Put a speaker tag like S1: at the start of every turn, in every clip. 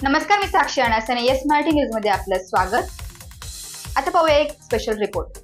S1: नमस्कार, मी साक्षी अनासने. Yes Marathi news मध्ये आपलं स्वागत. आता पाहूया एक स्पेशल रिपोर्ट.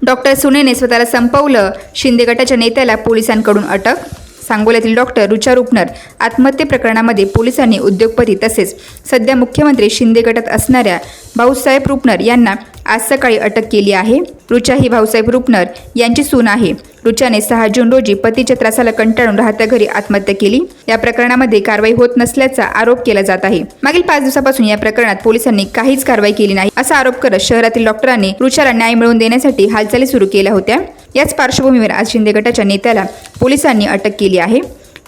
S2: डॉक्टर सुनेने स्वतःला संपवलं, शिंदे गटाच्या नेत्याला पोलिसांकडून अटक. सांगोल्यातील डॉक्टर रुचा रुपनर आत्महत्ये प्रकरणामध्ये पोलिसांनी उद्योगपती तसेच सध्या मुख्यमंत्री शिंदे गटात असणाऱ्या भाऊसाहेब रुपनर यांना आज सकाळी अटक केली आहे. रुचा ही भाऊसाहेब रुपनर यांची सून आहे. रुचाने 6 जून रोजी पतीच्या त्रासाला कंटाळून राहत्या घरी आत्महत्या केली. या प्रकरणामध्ये कारवाई होत नसल्याचा आरोप केला जात आहे. मागील 5 दिवसापासून या प्रकरणात पोलिसांनी काहीच कारवाई केली नाही असा आरोप करत शहरातील डॉक्टरांनी रुचाला न्याय मिळवून देण्यासाठी हालचाली सुरू केल्या होत्या. याच पार्श्वभूमीवर आज शिंदे गटाच्या नेत्याला पोलिसांनी अटक केली आहे.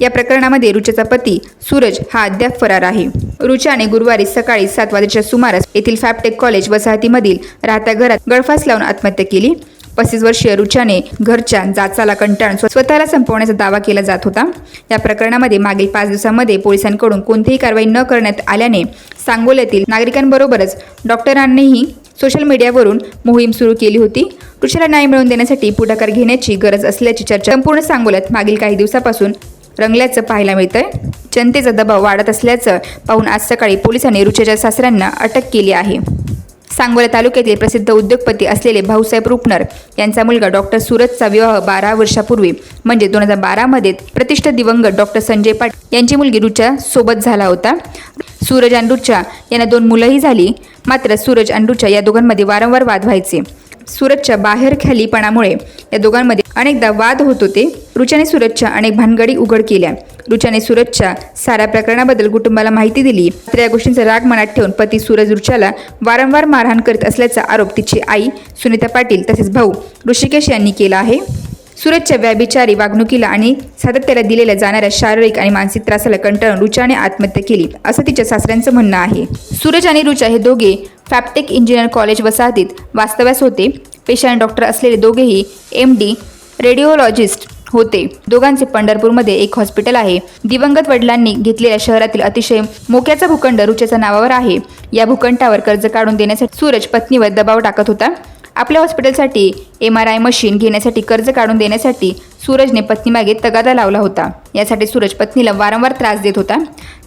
S2: या प्रकरणामध्ये रुचाचा पती सूरज हा अद्याप फरार आहे. रुचाने गुरुवारी सकाळी 7 वाजेच्या सुमारास येथील फॅपटेक कॉलेज वसाहतीमधील राहत्या घरात गळफास लावून आत्महत्या केली. 35 वर्षीय रुचाने घरच्या जाचाला कंटाळून स्वतःला संपवण्याचा दावा केला जात होता. या प्रकरणामध्ये मागील 5 दिवसांमध्ये पोलिसांकडून कोणतीही कारवाई न करण्यात आल्याने सांगोल्यातील नागरिकांबरोबरच डॉक्टरांनीही सोशल मीडियावरून मोहीम सुरू केली होती. रुचाला न्याय मिळवून देण्यासाठी पुढाकार घेण्याची गरज असल्याची चर्चा संपूर्ण सांगोल्यात मागील काही दिवसापासून रंगल्याचं पाहायला मिळतंय. जनतेचा दबाव वाढत असल्याचं पाहून आज सकाळी पोलिसांनी रुचाच्या सासऱ्यांना अटक केली आहे. सांगोला तालुक्यातील प्रसिद्ध उद्योगपती असलेले भाऊसाहेब रुपनर यांचा मुलगा डॉक्टर सूरजचा विवाह 12 वर्षापूर्वी म्हणजे 2012 मध्ये प्रतिष्ठित दिवंगत डॉक्टर संजय पाटील यांची मुलगी रुचा सोबत झाला होता. सूरज आणि रुचा यांना 2 मुलंही झाली. मात्र सूरज आणि रुचा या दोघांमध्ये वारंवार वाद व्हायचे. सूरजच्या बाहेरखालीपणामुळे या दोघांमध्ये अनेकदा वाद होत होते. रुचाने सूरजच्या अनेक भानगडी उघड केल्या. रुचाने सूरजच्या साऱ्या प्रकरणाबद्दल कुटुंबाला माहिती दिली. मात्र या गोष्टींचा राग मनात ठेवून पती सूरज रुचाला वारंवार मारहाण करीत असल्याचा आरोप तिची आई सुनीता पाटील तसेच भाऊ ऋषिकेश यांनी केला आहे. सूरजच्या व्याभिचारी वागणुकीला आणि सातत्याला दिलेल्या जाणाऱ्या शारीरिक आणि मानसिक त्रासाला कंटाळून रुचाने आत्महत्या केली असं तिच्या सासऱ्यांचं म्हणणं आहे. सूरज आणि रुचा हे दोघे फॅपटेक इंजिनियर कॉलेज वसाहतीत वास्तव्यास होते. पेशाने डॉक्टर असलेले दोघेही MD रेडिओलॉजिस्ट होते. दोघांचे पंढरपूरमध्ये एक हॉस्पिटल आहे. दिवंगत वडिलांनी घेतलेल्या शहरातील अतिशय मोक्याचा भूखंड रुचाच्या नावावर आहे. या भूखंडावर कर्ज काढून देण्यासाठी सूरज पत्नीवर दबाव टाकत होता. आपल्या हॉस्पिटलसाठी MRI मशीन घेण्यासाठी कर्ज काढून देण्यासाठी सूरजने पत्नीमागे तगादा लावला होता. यासाठी सूरज पत्नीला वारंवार त्रास देत होता.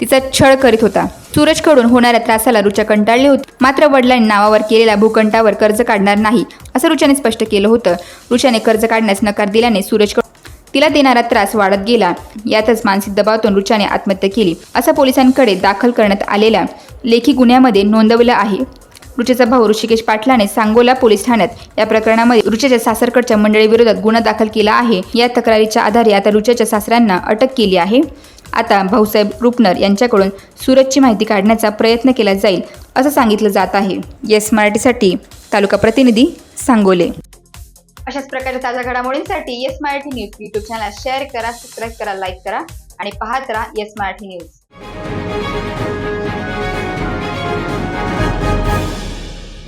S2: तिचा छळ करीत होता. सूरजकडून होणाऱ्या त्रासाला रुचा कंटाळली होती. मात्र वडिलांनी नावावर केलेल्या भूखंडावर कर्ज काढणार नाही असं रुचाने स्पष्ट केलं होतं. रुचाने कर्ज काढण्यास नकार दिल्याने सूरजकडून तिला देणारा त्रास वाढत गेला. यातच मानसिक दबावातून रुचाने आत्महत्या केली असं पोलिसांकडे दाखल करण्यात आलेल्या लेखी गुन्ह्यामध्ये नोंदवलं आहे. रुचाचा भाऊ ऋषिकेश पाटलाने सांगोला पोलीस ठाण्यात या प्रकरणामध्ये रुचाच्या सासरकडच्या मंडळीविरोधात गुन्हा दाखल केला आहे. या तक्रारीच्या आधारे आता रुचाच्या सासऱ्यांना अटक केली आहे. आता भाऊसाहेब रुपनर यांच्याकडून सूरजची माहिती काढण्याचा प्रयत्न केला जाईल असं सांगितलं जात आहे. येस मराठीसाठी तालुका प्रतिनिधी सांगोले.
S1: अशाच प्रकारच्या ताज्या घडामोडींसाठी Yes Marathi News YouTube channel share करा, सबस्क्राईब करा, लाईक करा आणि पाहत राहा येस मराठी न्यूज.